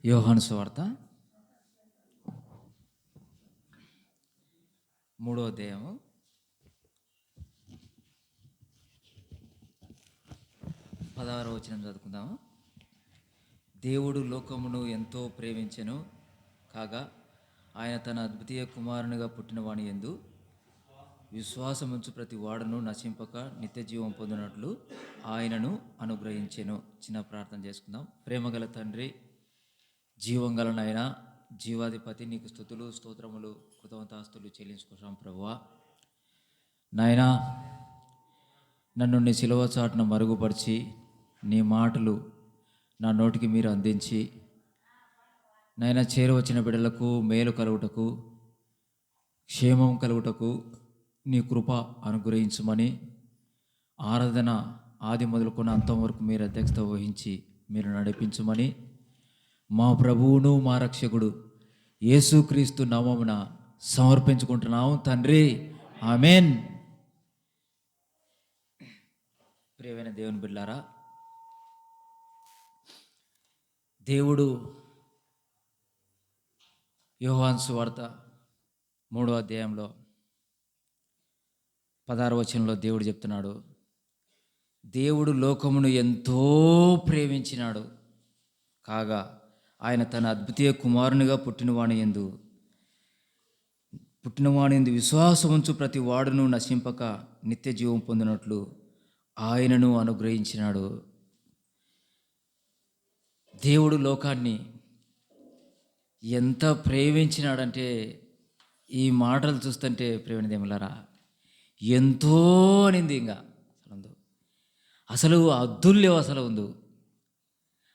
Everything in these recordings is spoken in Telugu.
యోహాను సువార్త 3వ అధ్యాయము 16వ వచనం చదువుకుందాము. దేవుడు లోకమును ఎంతో ప్రేమించెను కాగా ఆయన తన అద్వితీయ కుమారునిగా పుట్టిన వాని యందు విశ్వాసముంచు ప్రతి వాడును నశింపక నిత్య జీవం పొందినట్లు ఆయనను అనుగ్రహించెను. చిన్న ప్రార్థన చేసుకుందాం. ప్రేమగల తండ్రి, జీవంగల నాయన, జీవాధిపతి, నీకు స్తుతులు స్తోత్రములు కృతజ్ఞతాస్తుతులు చెల్లించుకుంటాం ప్రభువా. నాయనా, నన్ను నీ శిలువ చాటున మరుగుపరిచి నీ మాటలు నా నోటికి మీరు అందించి నాయన చేరువచ్చిన బిడ్డలకు మేలు కలుగుటకు క్షేమం కలుగుటకు నీ కృప అనుగ్రహించమని, ఆరాధన ఆది మొదలుకొని అంతం వరకు మీరు అధ్యక్షత వహించి మీరు నడిపించమని మా ప్రభువును మా రక్షకుడు యేసుక్రీస్తు నామమున సమర్పించుకుంటున్నాము తండ్రి, ఆమేన్. ప్రియమైన దేవుని బిడ్డలారా, దేవుడు యోహాను సువార్త 3వ అధ్యాయంలో 16వ వచనంలో దేవుడు చెప్తున్నాడు, దేవుడు లోకమును ఎంతో ప్రేమించినాడు కాగా ఆయన తన అద్వితీయ కుమారునిగా పుట్టినవాని యందు విశ్వాసముంచు ప్రతి వాడును నశింపక నిత్య జీవం పొందినట్లు ఆయనను అనుగ్రహించినాడు. దేవుడు లోకాన్ని ఎంత ప్రేమించినాడంటే, ఈ మాటలు చూస్తుంటే ప్రేమ దేవులారా ఎంతో అనింది. ఇంకా అసలు అద్దులు లేవు, అసలు ఉంది.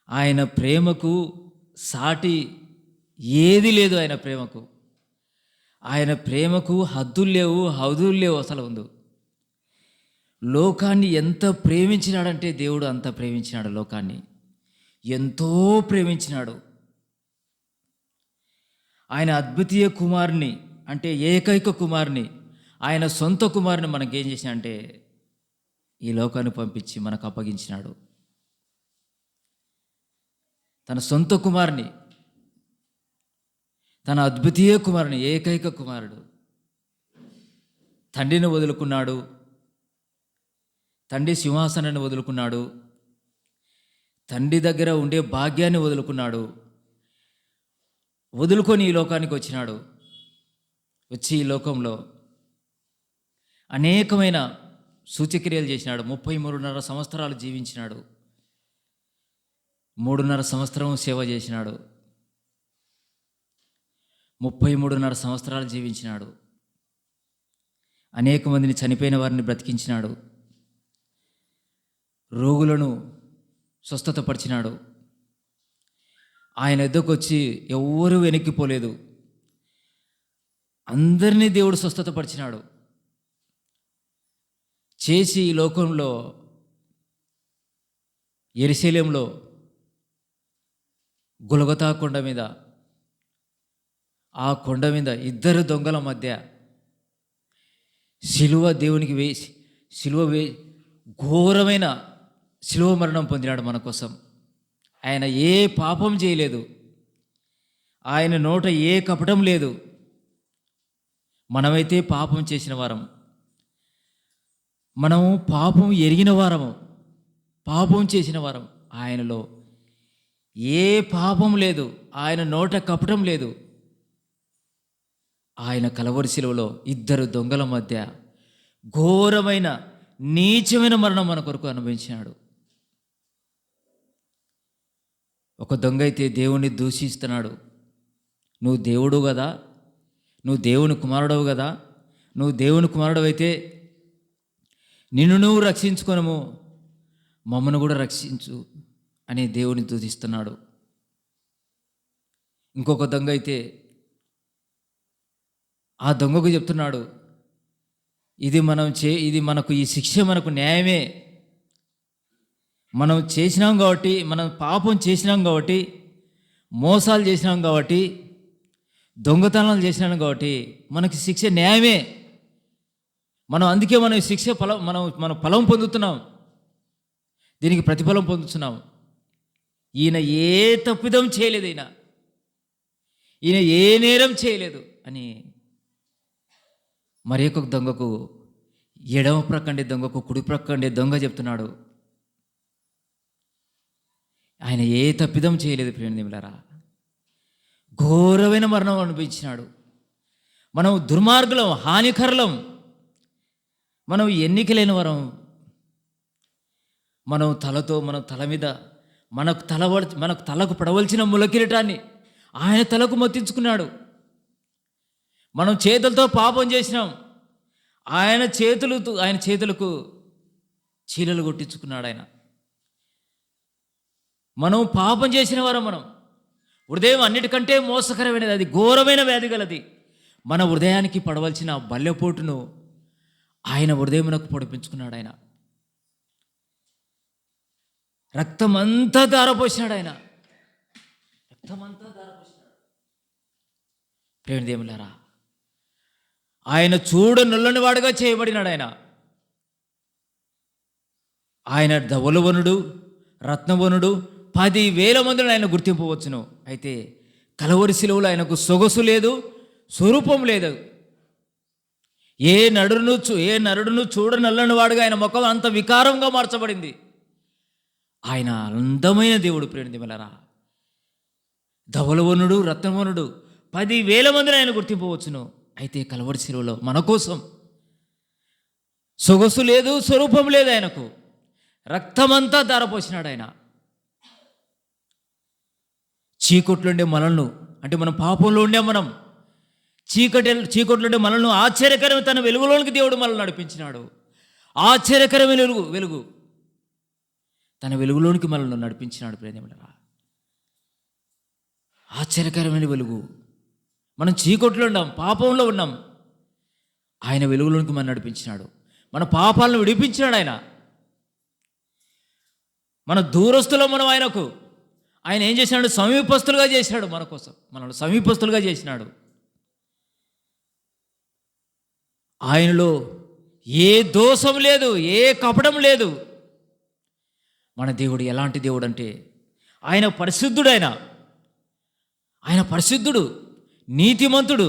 ఆయన ప్రేమకు సాటి ఏది లేదు. ఆయన ప్రేమకు హద్దులు లేవు, హద్దులు లేవు, అసలు ఉంది. లోకాన్ని ఎంత ప్రేమించినాడంటే, దేవుడు అంత ప్రేమించినాడు. లోకాన్ని ఎంతో ప్రేమించినాడు. ఆయన అద్వితీయ కుమారుని, అంటే ఏకైక కుమారుని, ఆయన సొంత కుమారుని మనకేం చేసినాడంటే ఈ లోకాన్ని పంపించి మనకు అప్పగించినాడు. తన సొంత కుమారుని, తన అద్వితీయ కుమారుని, ఏకైక కుమారుడు తండ్రిని వదులుకున్నాడు. తండ్రి సింహాసనాన్ని వదులుకున్నాడు. తండ్రి దగ్గర ఉండే భాగ్యాన్ని వదులుకున్నాడు. వదులుకొని ఈ లోకానికి వచ్చినాడు. వచ్చి ఈ లోకంలో అనేకమైన సూచక్రియలు చేసినాడు. 33.5 సంవత్సరాలు జీవించినాడు. 3.5 సంవత్సరం సేవ చేసినాడు. 33.5 సంవత్సరాలు జీవించినాడు. అనేక మందిని, చనిపోయిన వారిని బ్రతికించినాడు. రోగులను స్వస్థతపరిచినాడు. ఆయన ఎద్దకు వచ్చి ఎవరు వెనక్కిపోలేదు. అందరినీ దేవుడు స్వస్థతపరిచినాడు. చేసి ఈ లోకంలో యెరూషలేములో గొలగొతా కొండ మీద, ఆ కొండ మీద 2 దొంగల మధ్య దేవునికి వేసి ఘోరమైన శిలువ మరణం పొందినాడు మన కోసం. ఆయన ఏ పాపం చేయలేదు. ఆయన నోట ఏ కపటం లేదు. మనమైతే పాపం చేసిన వారం, మనము పాపం ఎరిగిన వారము, పాపం చేసిన వారం. ఆయనలో ఏ పాపం లేదు. ఆయన నోట కపటం లేదు. ఆయన కలవరి శిలువలో 2 దొంగల మధ్య ఘోరమైన నీచమైన మరణం మన కొరకు అనుభవించినాడు. ఒక దొంగ అయితే దేవుణ్ణి దూషిస్తున్నాడు. నువ్వు దేవుడు కదా, నువ్వు దేవుని కుమారుడవు కదా, నువ్వు దేవుని కుమారుడు అయితే నిన్ను నువ్వు రక్షించుకొనము, మమ్మను కూడా రక్షించు అని దేవుని దూషిస్తున్నాడు. ఇంకొక దొంగ అయితే ఆ దొంగకు చెప్తున్నాడు, ఇది మనకు ఈ శిక్ష మనకు న్యాయమే. మనం చేసినాం కాబట్టి, మనం పాపం చేసినాం కాబట్టి, మోసాలు చేసినాం కాబట్టి, దొంగతనాలు చేసినాం కాబట్టి మనకి శిక్ష న్యాయమే. అందుకే మనం శిక్ష మనం ఫలం పొందుతున్నాం. దీనికి ప్రతిఫలం పొందుతున్నాం. ఈయన ఏ తప్పిదం చేయలేదు. ఈయన ఈయన ఏ నేరం చేయలేదు అని మరి ఒక దొంగకు, ఎడమ ప్రక్కండే దొంగకు కుడి ప్రక్కండే దొంగ చెప్తున్నాడు, ఆయన ఏ తప్పిదం చేయలేదు ప్రియమిలారా. ఘోరమైన మరణం అనిపించినాడు. మనం దుర్మార్గులం, హానికరులం, మనం ఎన్నికలేని వరం. మనం తల మీద మనకు తలకు పడవలసిన ములకిరీటాన్ని ఆయన తలకు మొత్తించుకున్నాడు. మనం చేతులతో పాపం చేసినాం, ఆయన చేతులకు చీలలు కొట్టించుకున్నాడు ఆయన. మనం పాపం చేసిన వారం. మనం హృదయం అన్నిటికంటే మోసకరమైనది, అది ఘోరమైన వ్యాధి గలది. మన హృదయానికి పడవలసిన బల్లెపోటును ఆయన హృదయమునకు పొడిపించుకున్నాడు. ఆయన రక్తమంతా ధారపోసినాడు. ఆయన రక్తమంతా ధారపోసినాడు. ప్రేమదేములారా, ఆయన నల్లని వాడుగా చేయబడినాడు. ఆయన ధవలవనుడు, రత్నవనుడు, 10,000 మందిని ఆయన గుర్తింపవచ్చును. అయితే కలవరి శిలువలో ఆయనకు సొగసు లేదు, స్వరూపం లేదు. ఏ నరుడును చూడనల్లని వాడుగా ఆయన ముఖం అంత వికారంగా మార్చబడింది. ఆయన అందమైన దేవుడు. ప్రేమిలారా, ధవలవనుడు, రత్నవనుడు, 10,000 మందిని ఆయన గుర్తింపవచ్చును. అయితే కలవరి శిలువలో మన కోసం సొగసు లేదు, స్వరూపం లేదు. ఆయనకు రక్తమంతా ధారపోసినాడు. ఆయన చీకట్లో ఉండే మనల్ని, అంటే మనం పాపంలో ఉండే మనం చీకట్లో ఉండే మనల్ని ఆశ్చర్యకరమైన తన వెలుగులోనికి దేవుడు మనల్ని నడిపించినాడు. ఆశ్చర్యకరమైన వెలుగు తన వెలుగులోనికి మనల్ని నడిపించినాడు. ప్రేమిలారా, ఆశ్చర్యకరమైన వెలుగు. మనం చీకట్లో ఉన్నాం, పాపంలో ఉన్నాం, ఆయన వెలుగులోనికి మనం నడిపించినాడు. మన పాపాలను విడిపించినాడు. మన దూరస్తులో మనం ఆయన ఏం చేసినాడు? సమీపస్తులుగా చేసినాడు. మన కోసం మనల్ని సమీపస్తులుగా చేసినాడు. ఆయనలో ఏ దోషం లేదు, ఏ కపటం లేదు. మన దేవుడు ఎలాంటి దేవుడు అంటే ఆయన పరిశుద్ధుడు. ఆయన పరిశుద్ధుడు, నీతిమంతుడు,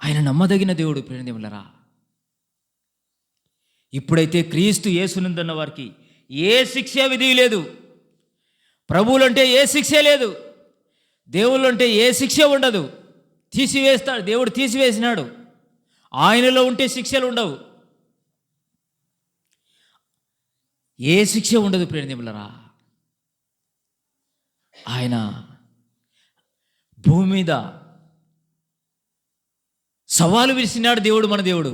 ఆయన నమ్మదగిన దేవుడు. ప్రేమిలారా, ఇప్పుడైతే క్రీస్తు యేసునందున్న వారికి ఏ శిక్ష విధి లేదు. ప్రభువులంటే ఏ శిక్ష లేదు, దేవుళ్ళంటే ఏ శిక్ష ఉండదు. తీసివేస్తాడు, దేవుడు తీసివేసినాడు. ఆయనలో ఉంటే శిక్షలు ఉండవు, ఏ శిక్ష ఉండదు. ప్రేమిలారా, ఆయన భూమి మీద సవాలు విసినాడు. దేవుడు, మన దేవుడు,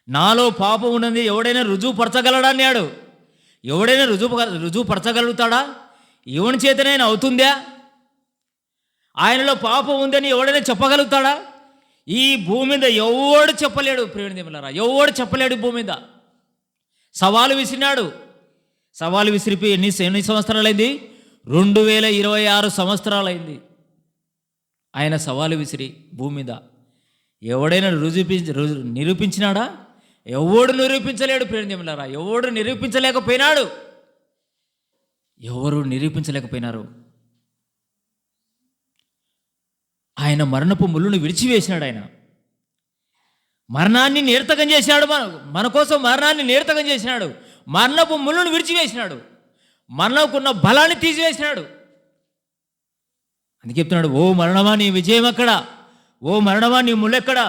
నాలో పాపం ఉన్నది ఎవడైనా రుజువుపరచగలడా అన్నాడు. ఎవడైనా రుజువుపరచగలుగుతాడా? ఎవని చేతనైనా అవుతుందా? ఆయనలో పాపం ఉందని ఎవడైనా చెప్పగలుగుతాడా? ఈ భూమి మీద ఎవడు చెప్పలేడు. ప్రేమిలారా, ఎవడు చెప్పలేడు. భూమి మీద సవాలు విసిరినాడు. సవాలు విసిరిపోయి ఎన్ని సంవత్సరాలైంది? 2026 సంవత్సరాలైంది. ఆయన సవాలు విసిరి భూమి మీద ఎవడైనా నిరూపించినాడా? ఎవడు నిరూపించలేడు. ప్రేమిలారా, ఎవడు నిరూపించలేకపోయినాడు. ఎవరు నిరూపించలేకపోయినారు. ఆయన మరణపు ముళ్ళును విడిచివేసినాడు. ఆయన మరణాన్ని నిరర్థకం చేసినాడు. మన కోసం మరణాన్ని నిరర్థకం చేసినాడు. మరణపు ముళ్ళును విడిచివేసినాడు. మరణకున్న బలాన్ని తీసివేసినాడు. అందుకే చెప్తున్నాడు, ఓ మరణమా నీ విజయం ఎక్కడా, ఓ మరణమా నీ ముళ్ళెక్కడా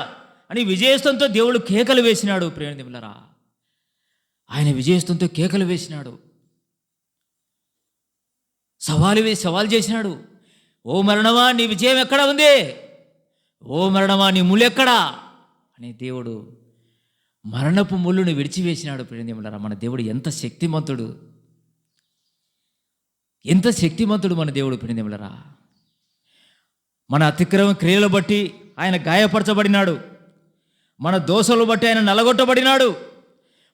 అని విజయస్తంతో దేవుడు కేకలు వేసినాడు. ప్రేమిలారా, ఆయన విజయస్తంతో కేకలు వేసినాడు. సవాలు చేసినాడు. ఓ మరణమా నీ విజయం ఎక్కడ ఉంది, ఓ మరణమా నీ ముళ్ళెక్కడా అని దేవుడు మరణపు ముళ్ళును విడిచివేసినాడు. ప్రేమిలారా, మన దేవుడు ఎంత శక్తిమంతుడు, ఎంత శక్తిమంతుడు మన దేవుడు. ప్రేమిలారా, మన అతిక్రమ క్రియలు బట్టి ఆయన గాయపరచబడినాడు. మన దోషాలు బట్టి ఆయన నలగొట్టబడినాడు.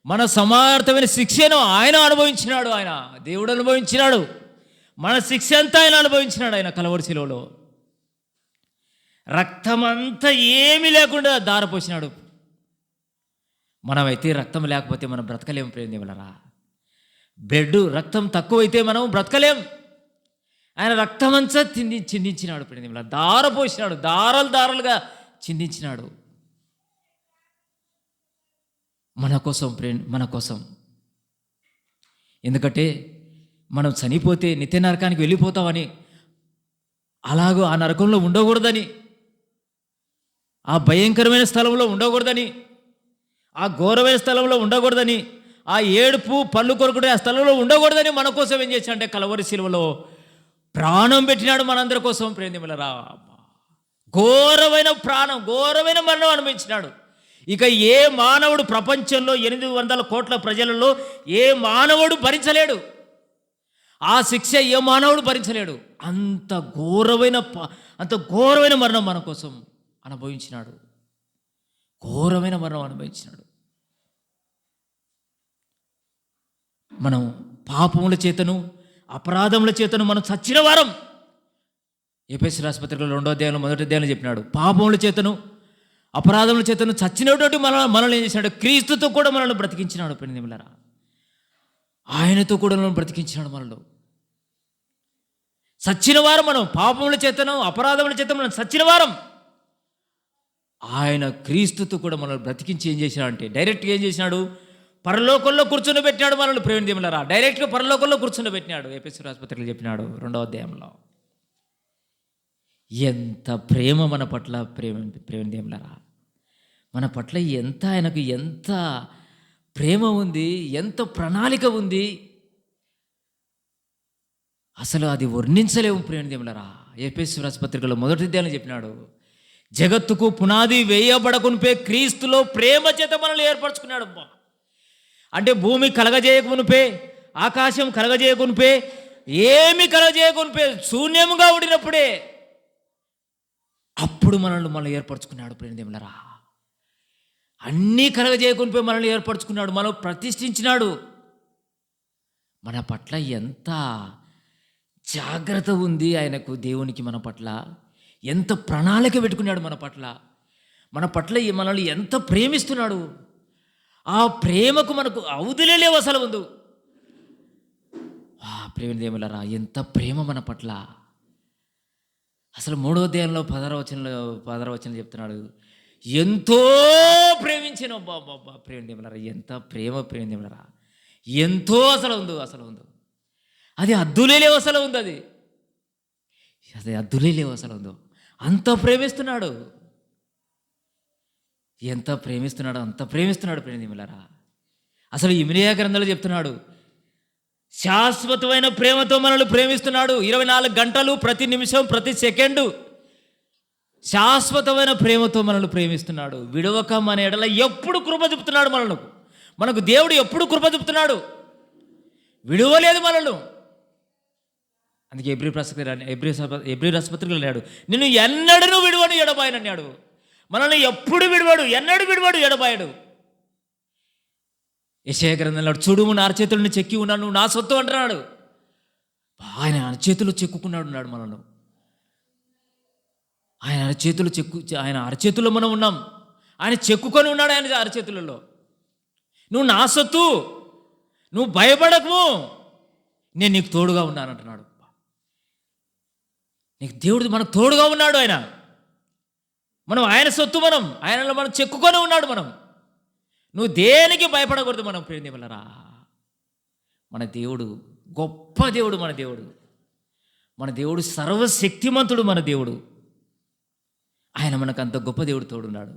మన సమార్థమైన శిక్షను ఆయన అనుభవించినాడు. ఆయన దేవుడు అనుభవించినాడు. మన శిక్ష అంతా ఆయన అనుభవించినాడు. ఆయన కలవరి శిలువలో రక్తమంతా ఏమీ లేకుండా దారపోసినాడు. మనమైతే రక్తం లేకపోతే మనం బ్రతకలేము. ప్రేమిలారా, రక్తం తక్కువైతే మనం బ్రతకలేం. ఆయన రక్తమంతా చిందించినాడు. దార పోసినాడు, దారాలు దారాలుగా చిందించినాడు మన కోసం. మన కోసం. ఎందుకంటే మనం చనిపోతే నిత్య నరకానికి వెళ్ళిపోతామని, అలాగూ ఆ నరకంలో ఉండకూడదని, ఆ భయంకరమైన స్థలంలో ఉండకూడదని, ఆ ఘోరమైన స్థలంలో ఉండకూడదని, ఆ ఏడుపు పళ్ళు కొరుకుడే ఆ స్థలంలో ఉండకూడదని మన కోసం ఏం చేశాడంటే కలవరి శిలువలో ప్రాణం పెట్టినాడు మనందరి కోసం. ప్రేమిలరా, ఘోరమైన ఘోరమైన మరణం అనుభవించినాడు. ఇక ఏ మానవుడు ప్రపంచంలో 800 కోట్ల ప్రజలలో ఏ మానవుడు భరించలేడు. ఆ శిక్ష ఏ మానవుడు భరించలేడు. అంత ఘోరమైన మరణం మన కోసం అనుభవించినాడు. ఘోరమైన మరణం అనుభవించినాడు. మనం పాపముల చేతను అపరాధముల చేతను మనం చచ్చిన వారం. ఎఫెసీ రాసిన పత్రికలో 2వ అధ్యాయంలో 1వ అధ్యాయంలో చెప్పినాడు, పాపముల చేతను అపరాధముల చేతను చచ్చినటువంటి మనల్ని ఏం చేసినాడు? క్రీస్తుతో కూడా మనల్ని బ్రతికించినాడు. ప్రియమిత్రులారా, ఆయనతో కూడా మనం బ్రతికించినాడు. మనలో చచ్చిన వారం మనం, పాపముల చేతను అపరాధముల చేత మనం చచ్చిన వారం. ఆయన క్రీస్తుతో కూడా మనల్ని బ్రతికించి ఏం చేసినాడు అంటే డైరెక్ట్గా ఏం చేసినాడు? పరలోకంలో కూర్చుని పెట్టినాడు మనల్ని. ప్రేమిదేములరా, డైరెక్ట్గా పరలోకంలో కూర్చుని పెట్టినాడు. ఎఫెసీ ఆసుపత్రిలో చెప్పినాడు 2వ అధ్యాయంలో. ఎంత ప్రేమ మన పట్ల. ప్రేమిదేములరా, మన పట్ల ఆయనకు ఎంత ప్రేమ ఉంది, ఎంత ప్రణాళిక ఉంది, అసలు అది వర్ణించలేము. ప్రేమిదేములరా, ఎఫెసీ ఆసుపత్రికలో 1వ అధ్యాయంలో చెప్పినాడు, జగత్తుకు పునాది వేయబడకునిపే క్రీస్తులో ప్రేమ చేత మనల్ని ఏర్పరచుకున్నాడు. అంటే భూమి కలగజేయకునిపే, ఆకాశం కలగజేయకునిపే, ఏమి కలగజేయకునిపే, శూన్యముగా ఉండినప్పుడే అప్పుడు మనల్ని ఏర్పరచుకున్నాడు. ప్రేమిదేములరా, అన్నీ కలగజేయకునిపే మనల్ని ఏర్పరచుకున్నాడు, మనం ప్రతిష్ఠించినాడు. మన పట్ల ఎంత జాగ్రత్త ఉంది ఆయనకు, దేవునికి మన పట్ల ఎంత ప్రణాళిక పెట్టుకున్నాడు. మన పట్ల మనల్ని ఎంత ప్రేమిస్తున్నాడు. ఆ ప్రేమకు మనకు అవధులే లేవు అసలు ముందు. ప్రేమిదేములరా, ఎంత ప్రేమ మన పట్ల. అసలు 3వ అధ్యాయంలో 16వ వచనంలో చెప్తున్నాడు, ఎంతో ప్రేమించిన. బాబా ప్రేమిదేములరా, ఎంత ప్రేమ. ప్రేమిదేములరా, ఎంతో అసలు ఉంది. అది అద్దులే లేవు అసలు ఉంది. అది అద్దులే లేవు అసలు ఉందో. అంత ప్రేమిస్తున్నాడు. ఎంత ప్రేమిస్తున్నాడు, అంత ప్రేమిస్తున్నాడు. ప్రేమిదేములరా, అసలు ఇర్మియా గ్రంథంలో చెప్తున్నాడు, శాశ్వతమైన ప్రేమతో మనల్ని ప్రేమిస్తున్నాడు. 24 గంటలు, ప్రతి నిమిషం, ప్రతి సెకండు శాశ్వతమైన ప్రేమతో మనల్ని ప్రేమిస్తున్నాడు. విడవక మన ఎడల ఎప్పుడు కృప చూపుతున్నాడు. మనకు దేవుడు ఎప్పుడు కృప చూపుతున్నాడు, విడవలేదు మనల్ని. అందుకే ఎబ్రీ ఆసుపత్రిలో అన్నాడు, నిన్ను ఎన్నడూ విడువను ఎడబాయను అన్నాడు. మనల్ని ఎప్పుడు విడువాడు, ఎన్నడూ విడువాడు, ఎడబాయడు. యెషయా గ్రంథంలో చూడుము, నా అరచేతులను చెక్కి ఉన్నాను, నువ్వు నా సొత్తు అంటున్నాడు. ఆయన అరచేతులు చెక్కుకున్నాడు మనల్ని. ఆయన అరచేతుల్లో మనం ఉన్నాం. ఆయన చెక్కుకొని ఉన్నాడు ఆయన అరచేతులలో. నువ్వు నా సొత్తు, నువ్వు భయపడకు, నేను నీకు తోడుగా ఉన్నాను అంటున్నాడు. నీకు దేవుడు మనకు తోడుగా ఉన్నాడు. మనం ఆయన సొత్తు, ఆయనలో మనం చెక్కుకొని ఉన్నాడు. నువ్వు దేనికి భయపడకూడదు. ప్రియదేవులరా, మన దేవుడు గొప్ప దేవుడు. మన దేవుడు సర్వశక్తిమంతుడు. మన దేవుడు ఆయన మనకు అంత గొప్ప దేవుడు తోడున్నాడు.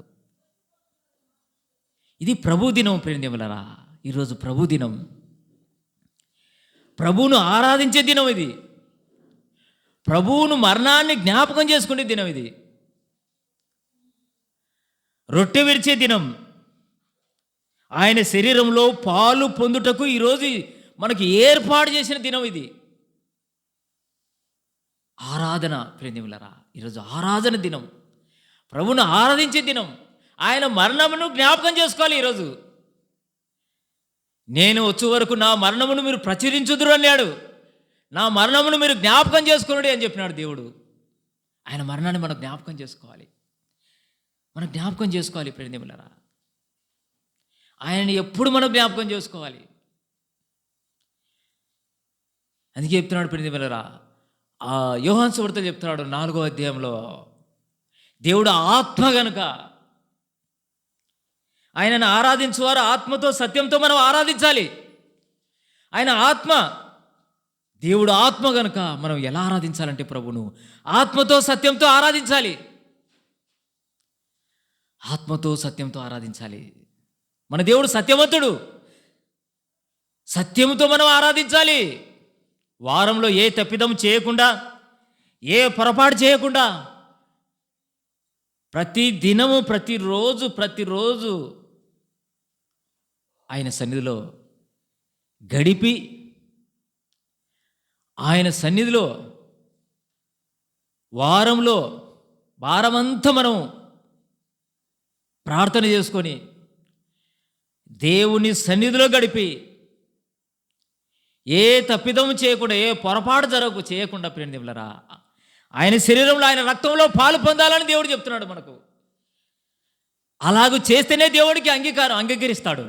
ఇది ప్రభు దినం. ప్రియదేవులరా, ఈరోజు ప్రభు దినం, ప్రభువును ఆరాధించే దినం. ఇది ప్రభువును మరణాన్ని జ్ఞాపకం చేసుకునే దినం. ఇది రొట్టె విరిచే దినం. ఆయన శరీరంలో పాలు పొందుటకు ఈరోజు మనకి ఏర్పాటు చేసిన దినం. ఇది ఆరాధన. ప్రియదేవులరా, ఈరోజు ఆరాధన దినం, ప్రభువును ఆరాధించే దినం. ఆయన మరణమును జ్ఞాపకం చేసుకోవాలి. ఈరోజు నేను వచ్చే వరకు నా మరణమును మీరు ప్రచురించుదురు అన్నాడు. నా మరణమును మీరు జ్ఞాపకం చేసుకోండి అని చెప్పినాడు దేవుడు. ఆయన మరణాన్ని మనం జ్ఞాపకం చేసుకోవాలి. ప్రియదేవులరా, ఆయనని ఎప్పుడు మనం జ్ఞాపకం చేసుకోవాలి. అందుకే చెప్తున్నాడు ప్రియదేవులరా, యోహాను సువార్త చెప్తున్నాడు 4వ అధ్యాయంలో, దేవుడు ఆత్మ గనుక ఆయనను ఆరాధించువారు ఆత్మతో సత్యంతో మనం ఆరాధించాలి. ఆయన ఆత్మ, దేవుడు ఆత్మ గనుక మనం ఎలా ఆరాధించాలంటే ప్రభును ఆత్మతో సత్యంతో ఆరాధించాలి. ఆత్మతో సత్యంతో ఆరాధించాలి. మన దేవుడు సత్యవంతుడు, సత్యంతో మనం ఆరాధించాలి. వారంలో ఏ తప్పిదం చేయకుండా, ఏ పొరపాటు చేయకుండా, ప్రతి దినము ప్రతిరోజు ఆయన సన్నిధిలో గడిపి, ఆయన సన్నిధిలో వారమంతా మనం ప్రార్థన చేసుకొని దేవుని సన్నిధిలో గడిపి, ఏ తప్పిదం చేయకుండా, ఏ పొరపాటు చేయకుండా ప్రేమిలరా ఆయన శరీరంలో, ఆయన రక్తంలో పాలు పొందాలని దేవుడు చెప్తున్నాడు మనకు. అలాగూ చేస్తేనే దేవుడికి అంగీకరిస్తాడు.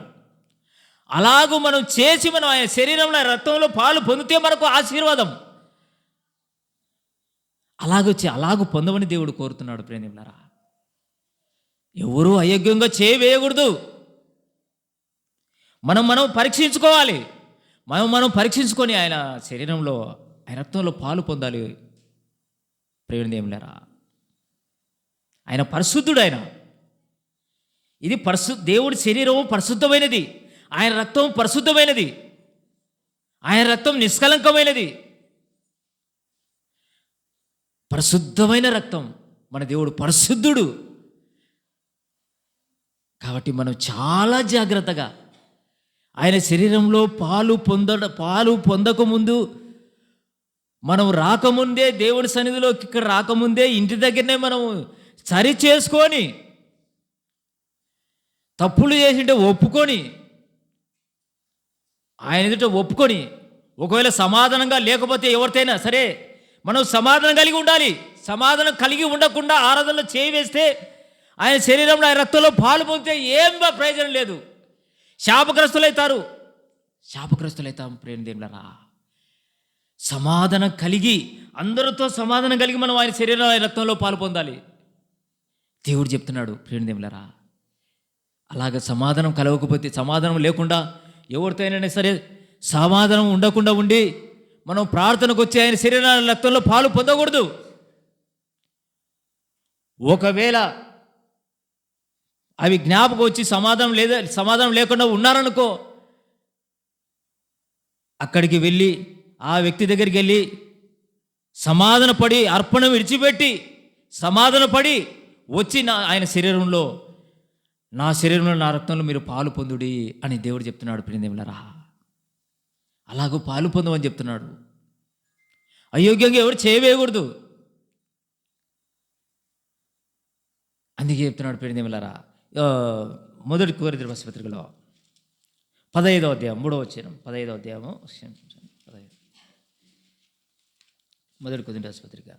అలాగూ మనం చేసి మనం ఆయన శరీరంలో, ఆయన రక్తంలో పాలు పొందితే మనకు ఆశీర్వాదం. అలాగూ పొందమని దేవుడు కోరుతున్నాడు ప్రేమిలరా. ఎవరూ అయోగ్యంగా చేయవేయకూడదు. మనం పరీక్షించుకోవాలి. మనం పరీక్షించుకొని ఆయన శరీరంలో, ఆయన రక్తంలో పాలు పొందాలి ప్రేమిలేరా. ఆయన పరిశుద్ధుడు. ఇది దేవుడి శరీరం పరిశుద్ధమైనది, ఆయన రక్తం పరిశుద్ధమైనది, ఆయన రక్తం నిష్కలంకమైనది, పరిశుద్ధమైన రక్తం. మన దేవుడు పరిశుద్ధుడు. కాబట్టి మనం చాలా జాగ్రత్తగా ఆయన శరీరంలో పాలు పొందకముందు, మనం రాకముందే, దేవుడి సన్నిధిలోకి ఇక్కడ రాకముందే ఇంటి దగ్గరనే మనం సరి చేసుకొని, తప్పులు చేసింటే ఒప్పుకొని, ఆయన ఎదుట ఒప్పుకొని, ఒకవేళ సమాధానంగా లేకపోతే ఎవరితోనైనా సరే మనం సమాధానం కలిగి ఉండాలి. సమాధానం కలిగి ఉండకుండా ఆరాధనలో చేయి వేస్తే, ఆయన శరీరంలో, ఆయన రక్తంలో పాలు పొందితే ఏం ప్రయోజనం లేదు. శాపగ్రస్తులైతాం ప్రేమిదేములరా. సమాధానం కలిగి, అందరితో సమాధానం కలిగి మనం ఆయన శరీరంలో, ఆయన రక్తంలో పాలు పొందాలి. దేవుడు చెప్తున్నాడు ప్రేమిదేములరా. అలాగ సమాధానం కలగకపోతే, సమాధానం లేకుండా ఎవరితో అయినా సరే సమాధానం ఉండకుండా ఉండి మనం ప్రార్థనకు వచ్చి ఆయన శరీరాల రక్తంలో పాలు పొందకూడదు. ఒకవేళ అవి జ్ఞాపకం వచ్చి సమాధానం లేకుండా ఉన్నారనుకో, అక్కడికి వెళ్ళి, ఆ వ్యక్తి దగ్గరికి వెళ్ళి సమాధానపడి, అర్పణ విడిచిపెట్టి సమాధానపడి వచ్చి, ఆయన శరీరంలో, నా శరీరంలో, నా రక్తంలో మీరు పాలు పొందుడి అని దేవుడు చెప్తున్నాడు ప్రియదేవులారా. అలాగూ పాలు పొందమని చెప్తున్నాడు. అయోగ్యంగా ఎవరు చేయవేయకూడదు. అందుకే చెప్తున్నాడు ప్రియదేవులారా. 1 కొరింథీయుల పత్రికలో 15వ అధ్యాయం 3వ వచనం, 15వ అధ్యాయము 1 కొరింథీయుల పత్రిక.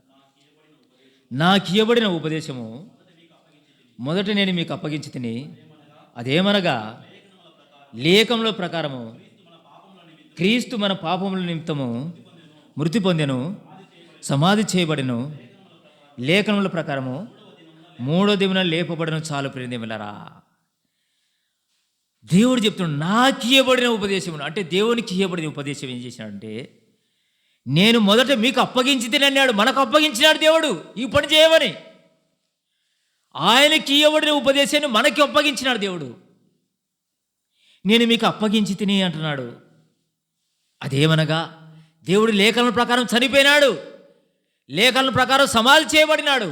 నాకు ఇయ్యబడిన ఉపదేశము మొదట నేను మీకు అప్పగించి తిని, అదేమనగా లేఖనముల ప్రకారము క్రీస్తు మన పాపముల నిమిత్తము మృతి పొందెను, సమాధి చేయబడెను, లేఖనముల ప్రకారము 3వ దినమున లేపబడను చాలు ప్రియదేవులారా. దేవుడు చెప్తున్నాడు, నాకు ఇయ్యబడిన ఉపదేశం అంటే దేవునికి ఇయ్యబడిన ఉపదేశం ఏం చేసినాడంటే, నేను మొదట మీకు అప్పగించి తినన్నాడు. మనకు అప్పగించినాడు దేవుడు ఈ పని చేయమని. ఆయనకి ఇయ్యబడిన ఉపదేశాన్ని మనకి అప్పగించినాడు దేవుడు. నేను మీకు అప్పగించి తిని అంటున్నాడు. అదేమనగా దేవుడు లేఖనల ప్రకారం చనిపోయినాడు, లేఖనల ప్రకారం సమాధి చేయబడినాడు,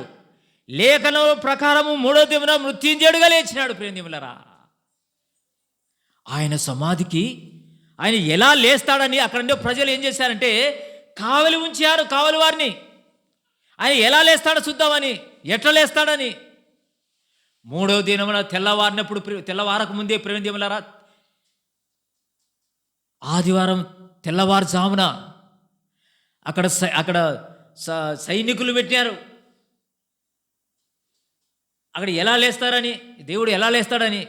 లేఖనల ప్రకారము 3వ దినమున మృత్యుంజయుడుగా లేచినాడు ప్రియదేవులారా. ఆయన సమాధికి ఆయన ఎలా లేస్తాడని అక్కడ ప్రజలు ఏం చేశారంటే కావలి ఉంచారు, కావలి వారిని. ఆయన ఎలా లేస్తాడో చూద్దామని, ఎట్లా లేస్తాడని. 3వ దినమున తెల్లవారక ముందే ప్రియదేవులారా, ఆదివారం తెల్లవారుజామున అక్కడ సైనికులు పెట్టారు. అక్కడ ఎలా లేస్తారని, దేవుడు ఎలా లేస్తాడని.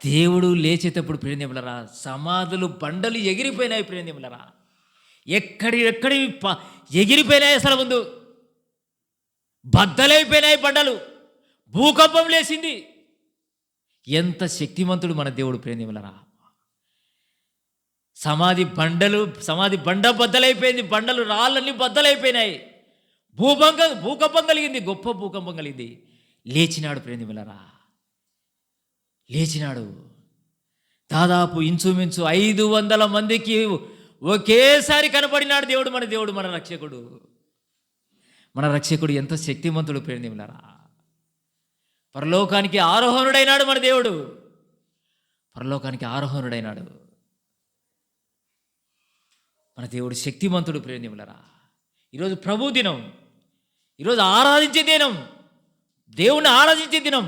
దేవుడు లేచేటప్పుడు ప్రియదేవులారా, సమాధులు బండలు ఎగిరిపోయినాయి ప్రియదేవులారా. ఎక్కడి ఎగిరిపోయినాయి, అసలు ముందు బద్దలైపోయినాయి బండలు, భూకంపం లేచింది. ఎంత శక్తిమంతుడు మన దేవుడు ప్రేమిలరా. సమాధి బండ బద్దలైపోయింది, బండలు రాళ్ళన్నీ బద్దలైపోయినాయి, భూకంపం కలిగింది, గొప్ప భూకంపం కలిగింది. లేచినాడు ప్రేమిలరా, లేచినాడు. దాదాపు ఇంచుమించు 500 మందికి ఒకేసారి కనపడినాడు దేవుడు. మన రక్షకుడు, మన రక్షకుడు ఎంత శక్తిమంతుడు ప్రేమిలరా. పరలోకానికి ఆరోహణుడైనాడు మన దేవుడు, పరలోకానికి ఆరోహణుడైనాడు మన దేవుడు. శక్తిమంతుడు ప్రేమిలరా. ఈరోజు ప్రభు దినం, ఈరోజు ఆరాధించే దినం, దేవుణ్ణి ఆరాధించే దినం.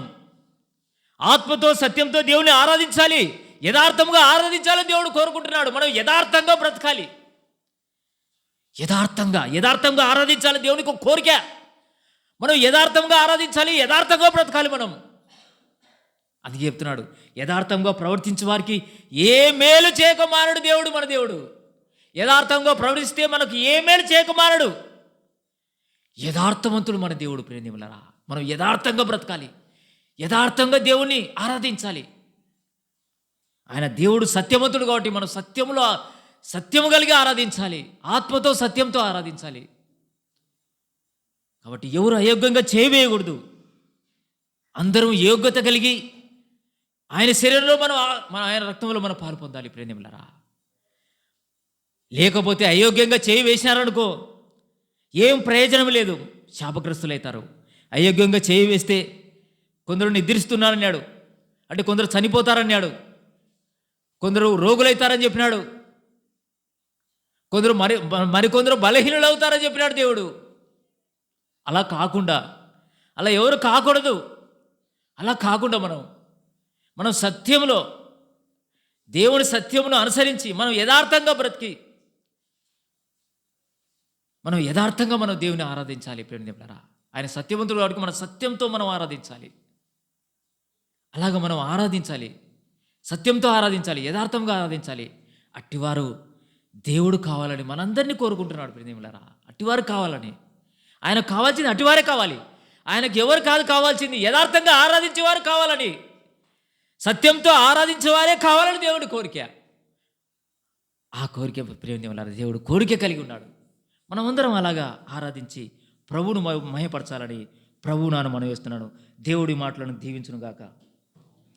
ఆత్మతో సత్యంతో దేవుని ఆరాధించాలి, యథార్థంగా ఆరాధించాలని దేవుడు కోరుకుంటున్నాడు. మనం యథార్థంగా బ్రతకాలి, యథార్థంగా ఆరాధించాలి. దేవునికి ఒక కోరిక, మనం యథార్థంగా ఆరాధించాలి, యథార్థంగా బ్రతకాలి మనం. అందుకే చెప్తున్నాడు, యథార్థంగా ప్రవర్తించే వారికి ఏ మేలు చేయక మానడు దేవుడు, మన దేవుడు. యథార్థంగా ప్రవర్తిస్తే మనకు ఏ మేలు చేయక మానడు. యథార్థవంతుడు మన దేవుడు ప్రేమిలరా. మనం యథార్థంగా బ్రతకాలి, యథార్థంగా దేవుణ్ణి ఆరాధించాలి. ఆయన దేవుడు సత్యవంతుడు కాబట్టి మనం సత్యము కలిగి ఆరాధించాలి, ఆత్మతో సత్యంతో ఆరాధించాలి. కాబట్టి ఎవరు అయోగ్యంగా చేయవేయకూడదు. అందరూ యోగ్యత కలిగి ఆయన శరీరంలో ఆయన రక్తంలో మనం పాలు పొందాలి ప్రేమిలరా. లేకపోతే అయోగ్యంగా చేయి వేసినారనుకో ఏం ప్రయోజనం లేదు, శాపగ్రస్తులవుతారు. అయోగ్యంగా చేయి వేస్తే కొందరు నిద్రిస్తున్నారన్నాడు, అంటే కొందరు చనిపోతారన్నాడు, కొందరు రోగులవుతారని చెప్పినాడు, కొందరు మరికొందరు బలహీనులు అవుతారని చెప్పినాడు దేవుడు. అలా కాకుండా, అలా ఎవరు కాకూడదు. అలా కాకుండా మనం సత్యంలో, దేవుని సత్యమును అనుసరించి మనం యథార్థంగా బ్రతికి మనం యథార్థంగా దేవుని ఆరాధించాలి ప్రేమిలరా. ఆయన సత్యవంతుడు కాబట్టి మన సత్యంతో మనం ఆరాధించాలి. అలాగ మనం ఆరాధించాలి, సత్యంతో ఆరాధించాలి, యథార్థంగా ఆరాధించాలి. అట్టివారు దేవుడు కావాలని మనందరినీ కోరుకుంటున్నాడు ప్రేమిలరా. అట్టివారు కావాలని, ఆయనకు కావాల్సింది అట్టివారే కావాలి. ఆయనకు ఎవరు కాదు కావాల్సింది, యథార్థంగా ఆరాధించేవారు కావాలని, సత్యంతో ఆరాధించేవారే కావాలని దేవుడి కోరిక. ఆ కోరిక ప్రేమిలరా దేవుడు కోరిక కలిగి ఉన్నాడు. మనమందరం అలాగా ఆరాధించి ప్రభువును మహిమపరచాలని ప్రభువు నాను మనవి చేస్తున్నాను. దేవుడి మాటలను దీవించును గాక.